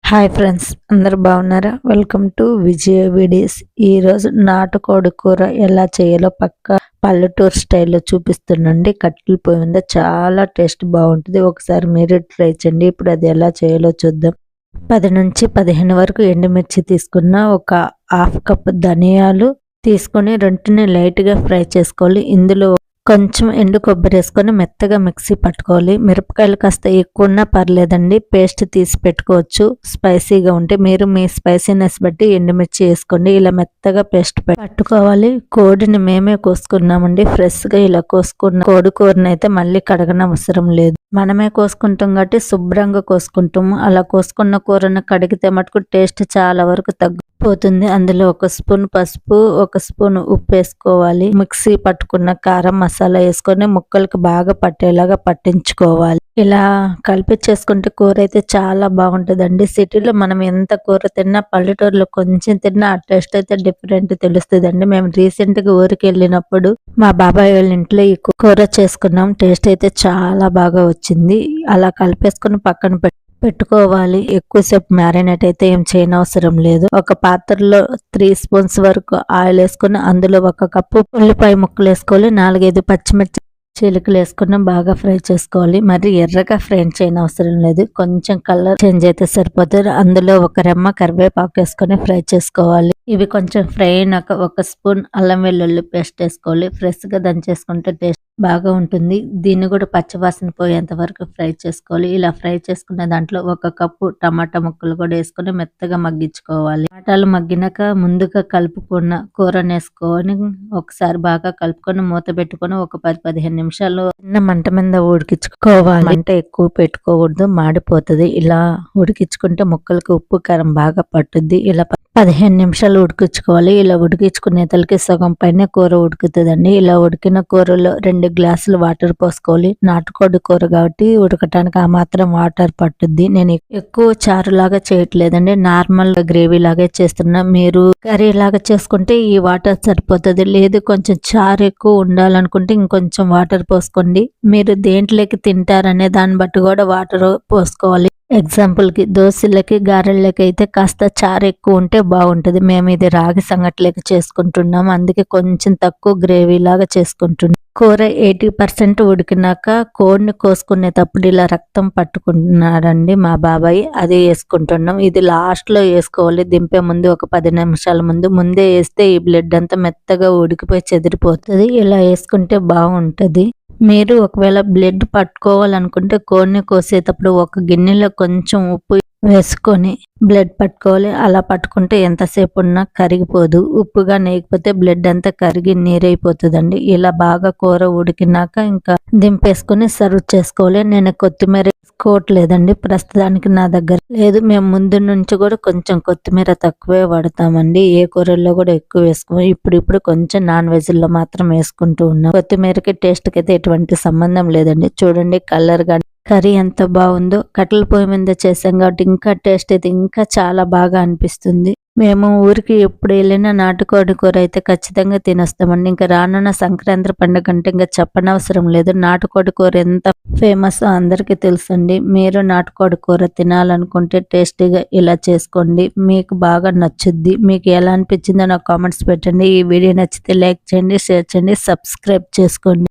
Hi friends, అందరు బాగున్నారా? Welcome to Vijaya videos. ఈరోజు నాటుకోడి కూర ఎలా చేయాలో పక్క పల్లెటూరు స్టైల్లో చూపిస్తున్నాండి. కట్టెల పొయ్యి మీద చాలా టేస్ట్ బాగుంటుంది. ఒకసారి మీరు ట్రై చేయండి. ఇప్పుడు అది ఎలా చేయాలో చూద్దాం. 10 నుంచి 15 వరకు ఎండుమిర్చి తీసుకున్న, ఒక హాఫ్ కప్ ధనియాలు తీసుకొని రెంటిని లైట్గా ఫ్రై చేసుకోవాలి. ఇందులో కొంచెం ఎండు కొబ్బరి వేసుకొని మెత్తగా మిక్సీ పట్టుకోవాలి. మిరపకాయలు కాస్త ఎక్కువ ఉన్నా పర్లేదండి, పేస్ట్ తీసి పెట్టుకోవచ్చు. స్పైసీగా ఉంటే మీరు మీ స్పైసీనెస్ బట్టి ఎండుమిర్చి వేసుకోండి. ఇలా మెత్తగా పేస్ట్ పట్టుకోవాలి. కోడిని మేమే కోసుకున్నామండి. ఫ్రెష్గా ఇలా కోసుకున్న కోడి కూరని అయితే మళ్ళీ కడగనవసరం లేదు. మనమే కోసుకుంటాం కాబట్టి శుభ్రంగా కోసుకుంటాము. అలా కోసుకున్న కూరను కడిగితే మటుకు టేస్ట్ చాలా వరకు తగ్గిపోతుంది. అందులో ఒక స్పూన్ పసుపు, ఒక స్పూన్ ఉప్పు వేసుకోవాలి. మిక్సీ పట్టుకున్న కారం మసాలా వేసుకొని ముక్కలకు బాగా పట్టేలాగా పట్టించుకోవాలి. ఇలా కలిపి చేసుకుంటే కూర అయితే చాలా బాగుంటుందండి. సిటీలో మనం ఎంత కూర తిన్నా, పల్లెటూరులో కొంచెం తిన్నా ఆ టేస్ట్ అయితే డిఫరెంట్ తెలుస్తుందండి. మేము రీసెంట్గా ఊరికి వెళ్ళినప్పుడు మా బాబాయ్ వాళ్ళ ఇంట్లో ఈ కూర చేసుకున్నాం. టేస్ట్ అయితే చాలా బాగా వచ్చింది. అలా కలిపేసుకుని పక్కన పెట్టుకోవాలి. ఎక్కువసేపు మ్యారినేట్ అయితే ఏం చేయనవసరం లేదు. ఒక పాత్రలో 3 స్పూన్స్ వరకు ఆయిల్ వేసుకుని అందులో 1 కప్పు ఉల్లిపాయ ముక్కలు వేసుకోవాలి. 4-5 పచ్చిమిర్చి చీలికలు వేసుకుని బాగా ఫ్రై చేసుకోవాలి. మరి ఎర్రగా ఫ్రై చేయనవసరం లేదు, కొంచెం కలర్ చేంజ్ అయితే సరిపోతుంది. అందులో 1 రెమ్మ కరివేపాకు వేసుకొని ఫ్రై చేసుకోవాలి. ఇవి కొంచెం ఫ్రై అయినాక 1 స్పూన్ అల్లం వెల్లుల్లి పేస్ట్ వేసుకోవాలి. ఫ్రెష్గా దంచేసుకుంటే టేస్ట్ బాగా ఉంటుంది. దీన్ని కూడా పచ్చివాసన పోయేంత వరకు ఫ్రై చేసుకోవాలి. ఇలా ఫ్రై చేసుకున్న దాంట్లో 1 కప్పు టమాటా ముక్కలు కూడా వేసుకొని మెత్తగా మగ్గించుకోవాలి. టమాటాలు మగ్గినాక ముందుగా కలుపుకున్న కూరని వేసుకొని ఒకసారి బాగా కలుపుకొని మూత పెట్టుకొని ఒక 10-15 నిమిషాలు చిన్న మంట మీద ఉడికించుకోవాలి. మంట ఎక్కువ పెట్టుకోకూడదు, మాడిపోతుంది. ఇలా ఉడికించుకుంటే ముక్కలకు ఉప్పు కారం బాగా పట్టుద్ది. ఇలా 15 నిమిషాలు ఉడికించుకోవాలి. ఇలా ఉడికించుకునే తలకి సగం పైన కూర ఉడుకుతుందండి. ఇలా ఉడికిన కూరలో 2 గ్లాసులు వాటర్ పోసుకోవాలి. నాటుకోడి కూర కాబట్టి ఉడకటానికి ఆ మాత్రం వాటర్ పట్టుద్ది. నేను ఎక్కువ చారు లాగా చేయట్లేదండి, నార్మల్ గ్రేవీ లాగే చేస్తున్నా. మీరు కర్రీ లాగా చేసుకుంటే ఈ వాటర్ సరిపోతుంది. లేదు కొంచెం చారు ఎక్కువ ఉండాలనుకుంటే ఇంకొంచెం వాటర్ పోసుకోండి. మీరు దేంట్లోకి తింటారనే దాన్ని బట్టి కూడా వాటర్ పోసుకోవాలి. ఎగ్జాంపుల్కి దోశలకి, గారెళ్ళకి అయితే కాస్త చారు ఎక్కువ ఉంటే బాగుంటుంది. మేము ఇది రాగి సంగట్లేక చేసుకుంటున్నాం, అందుకే కొంచెం తక్కువ గ్రేవీ లాగా చేసుకుంటున్నాం. కూర 80% ఉడికినాక కోడిని కోసుకునేటప్పుడు ఇలా రక్తం పట్టుకుంటున్నారండి మా బాబాయ్, అది వేసుకుంటున్నాం. ఇది లాస్ట్లో వేసుకోవాలి. దింపే ముందు ఒక 10 నిమిషాల ముందే వేస్తే ఈ బ్లడ్ అంతా మెత్తగా ఉడికిపోయి చెదిరిపోతుంది. ఇలా వేసుకుంటే బాగుంటుంది. మీరు ఒకవేళ బ్లడ్ పట్టుకోవాలనుకుంటే కోడిని కోసేటప్పుడు ఒక గిన్నెలో కొంచెం ఉప్పు వేసుకొని బ్లడ్ పట్టుకోవాలి. అలా పట్టుకుంటే ఎంతసేపు ఉన్నా కరిగిపోదు. ఉప్పుగా నేయకపోతే బ్లడ్ అంతా కరిగి నీరైపోతుందండి. ఇలా బాగా కూర ఉడికినాక ఇంకా దింపేసుకొని సర్వ్ చేసుకోవాలి. నేను కొత్తిమీర వేసుకోవట్లేదండి ప్రస్తుతానికి, నా దగ్గర లేదు. మేము ముందు నుంచి కూడా కొంచెం కొత్తిమీర తక్కువే వాడతామండి, ఏ కూరల్లో కూడా ఎక్కువ వేసుకోము. ఇప్పుడు కొంచెం నాన్ వెజ్లో మాత్రం వేసుకుంటూ ఉన్నాం. కొత్తిమీరకి టేస్ట్కి అయితే ఎటువంటి సంబంధం లేదండి. చూడండి కలర్ కానీ కర్రీ ఎంత బాగుందో. కట్టెల పొయ్యి మీద చేసాం కాబట్టి ఇంకా టేస్ట్ అయితే ఇంకా చాలా బాగా అనిపిస్తుంది. మేము ఊరికి ఎప్పుడు వెళ్ళినా నాటుకోడి కూర అయితే ఖచ్చితంగా తినేస్తామండి. ఇంకా రానున్న సంక్రాంతి పండుగ అంటే ఇంకా చెప్పనవసరం లేదు. నాటుకోడి కూర ఎంత ఫేమస్ అందరికీ తెలుసండి. మీరు నాటుకోడి కూర తినాలనుకుంటే టేస్టీగా ఇలా చేసుకోండి, మీకు బాగా నచ్చుద్ది. మీకు ఎలా అనిపించిందో నాకు కామెంట్స్ పెట్టండి. ఈ వీడియో నచ్చితే లైక్ చేయండి, షేర్ చేయండి, సబ్స్క్రైబ్ చేసుకోండి.